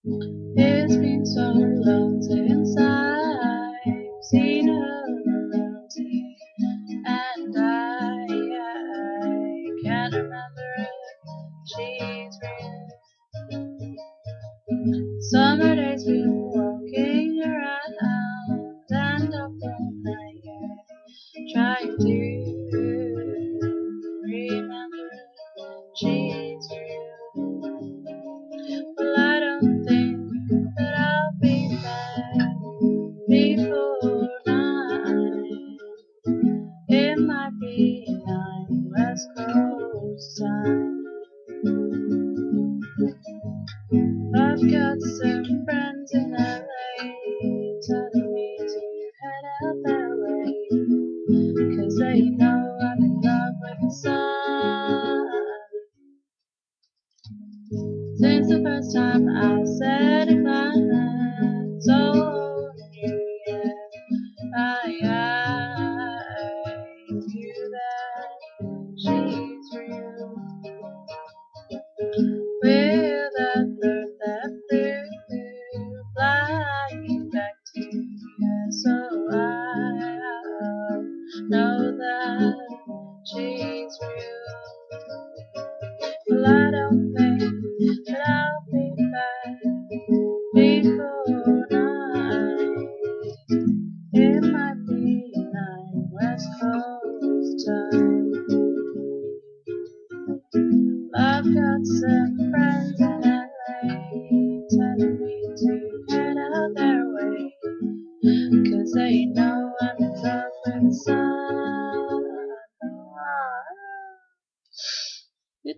It's been so long since I've seen her around here, and I can't remember if she's real. Summer days been walking around and up all night, yeah, trying to remember if she's real. Well, I don't think that I'll be back before night. It might be 9 West Coast time. I've got some friends in LA telling me to head out that way, 'cause they know I'm in love with the sun. Since the first time I said it, my hands on you, yeah. I knew that she's real. With that bird that flew, flying back to you, yeah. So I know that she's real. Well, I don't think that I'll be back before night. It might be 9 West Coast time. I've got some friends in LA telling me to head out their way, 'cause they know I'm in love with the sun. It